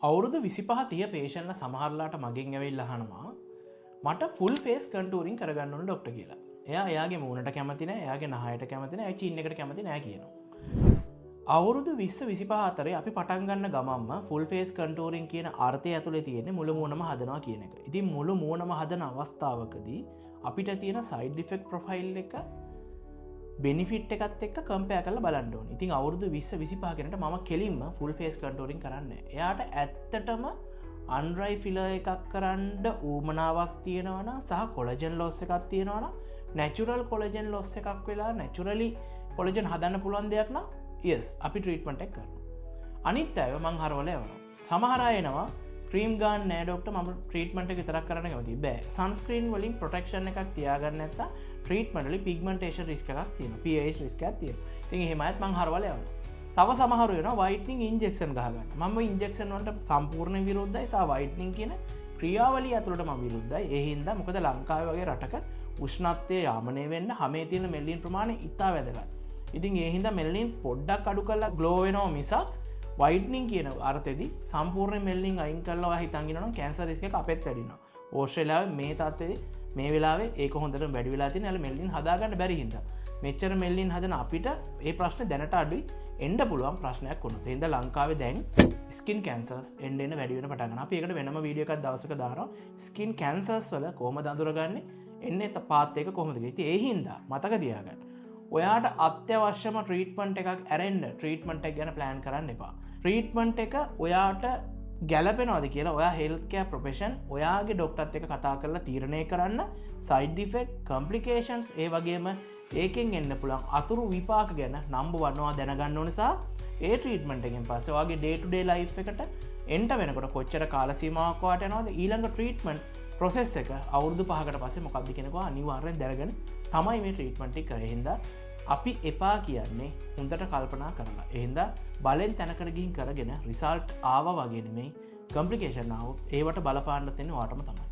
අවුරුදු 25 පේෂන්ල සමහරලාට මගෙන් ඇවිල්ලා අහනවා මට ෆුල් ෆේස් කන්ටූරින් කරගන්න ඕන ડોක්ටර් කියලා. එයා එයාගේ මූණට කැමති නැහැ, එයාගේ නහයට කැමති නැහැ, චින් එකට කැමති නැහැ කියනවා. අවුරුදු 20-25 අතරේ අපි පටන් ගන්න ගමන්ම ෆුල් ෆේස් කන්ටූරින් කියන අර්ථය ඇතුලේ තියෙන්නේ මුළු මූණම හදනවා කියන එක. ඉතින් මුළු මූණම හදන අවස්ථාවකදී අපිට තියෙන සයිඩ් ඉෆෙක්ට් ප්‍රොෆයිල් එක බෙනිෆිට් එකත් එක්ක කම්පෙයාර් කරලා බලන්න ඕනේ. ඉතින් අවුරුදු 20-25 කෙනට මම කෙලින්ම ෆුල් ෆේස් කන්ටූරින් කරන්නේ. එයාට ඇත්තටම අන්ඩ්‍රයි ෆිලර් එකක් කරන්න ඌමනාවක් තියෙනවා නම් සහ කොලජන් ලොස් එකක් තියෙනවා නම් නැචරල් කොලජන් ලොස් එකක් වෙලා නැචරලි කොලජන් හදන්න පුළුවන් දෙයක් නම් yes අපි ට්‍රීට්මන්ට් එක කරනවා. අනිත් අය මං හරවල යවනවා. සමහර අය එනවා ක්‍රීම් ගන්න නෑ ඩොක්ටර් මම ට්‍රීට්මන්ට් එක විතරක් කරන්න කැමතියි. බෑ. සන්ස්ක්‍රීන් වලින් ප්‍රොටෙක්ෂන් එකක් තියාගන්න නැත්නම් ට්‍රීට්මන්ට් වලින් පිග්මන්ටේෂන් රිස්ක් එකක් තියෙනවා. pH රිස්ක් එකක් තියෙනවා. ඉතින් එහෙම අයත් මං හරවල යවනවා. තව සමහරු වෙනවා වයිට්නින් ඉන්ජෙක්ෂන් ගහගන්න. මම ඉන්ජෙක්ෂන් වලට සම්පූර්ණ විරුද්ධයි සහ වයිට්නින් කියන ක්‍රියාවලිය ඇතුළට මම විරුද්ධයි. ඒ හින්දා මොකද ලංකාවේ වගේ රටක උෂ්ණත්වය යාමනය වෙන්න හැමේ තියෙන මෙල්ලින් ප්‍රමාණය ඉතා වැදගත්. ඉතින් ඒ හින්දා මෙල්ලින් පොඩ්ඩක් අඩු කරලා ග්ලෝ වෙනවා මිසක් වයිට්නින් කියන අර්ථෙදි සම්පූර්ණ මෙල්ලින් අයින් කරලා ඔයා හිතන් ඉන්නවා නම් කැන්සර් රිස්ක් එක අපෙත් වැඩි වෙනවා. ඕස්ට්‍රේලියාවේ මේ තත්ත්වෙදී මේ වෙලාවේ ඒක හොඳට වැඩි වෙලා තියෙන යාල මෙල්ලින් හදාගන්න බැරි හින්දා මෙච්චර මෙල්ලින් හදන අපිට ඒ ප්‍රශ්නේ දැනට අඩුයි එන්න පුළුවන් ප්‍රශ්නයක් වුණා. ඒ හින්දා ලංකාවේ දැන් ස්කින් කැන්සර්ස් එන්න වැඩි වෙන පටන් ගන්නවා. අපි ඒකට වෙනම වීඩියෝ එකක් දවසක දානවා. ස්කින් කැන්සර්ස් වල කොහොමද අඳුරගන්නේ? එන්නේ පාත් එක කොහොමද කියලා. ඉතින් ඒ හින්දා මතක තියාගන්න. ඔයාට අත්‍යවශ්‍යම ට්‍රීට්මන්ට් එකක් ඇරෙන්න ට්‍රීට්මන්ට් එක ගැන ප්ලෑන් කරන්න එපා. ට්‍රීට්මන්ට් එක ඔයාට ගැලපෙනවද කියලා ඔයා හෙල්ත් කෙයාර් ප්‍රොෆෙෂන් ඔයාගේ ඩොක්ටර්ත් එක්ක කතා කරලා තීරණය කරන්න. සයිඩ් ඉෆෙක්ට්, කොම්ප්ලිකේෂන්ස් ඒ වගේම ඒකෙන් එන්න පුළුවන් අතුරු විපාක ගැන නම්බර් 1 ඔයා දැනගන්න ඕන නිසා ඒ ට්‍රීට්මන්ට් එකෙන් පස්සේ ඔයාගේ ඩේ ටු ඩේ ලයිෆ් එකට එන්න වෙනකොට කොච්චර කාල සීමාවක් වාට යනවද ඊළඟ ට්‍රීට්මන්ට් ප්‍රොසෙස් එක අවුරුදු 5කට පස්සේ මොකක්ද කියනකෝ අනිවාර්යෙන් දැනගෙන තමයි මේ ට්‍රීට්මන්ට් එක කරේ. හින්දා අපි එපා කියන්නේ හොඳට කල්පනා කරලා. ඒ හින්දා බලෙන් තැනකට ගිහින් කරගෙන රිසල්ට් ආවා වගේ නෙමෙයි කොම්ප්ලිකේෂන් ආවොත් ඒවට බලපාන්න තියෙන්නේ ඔයාටම තමයි.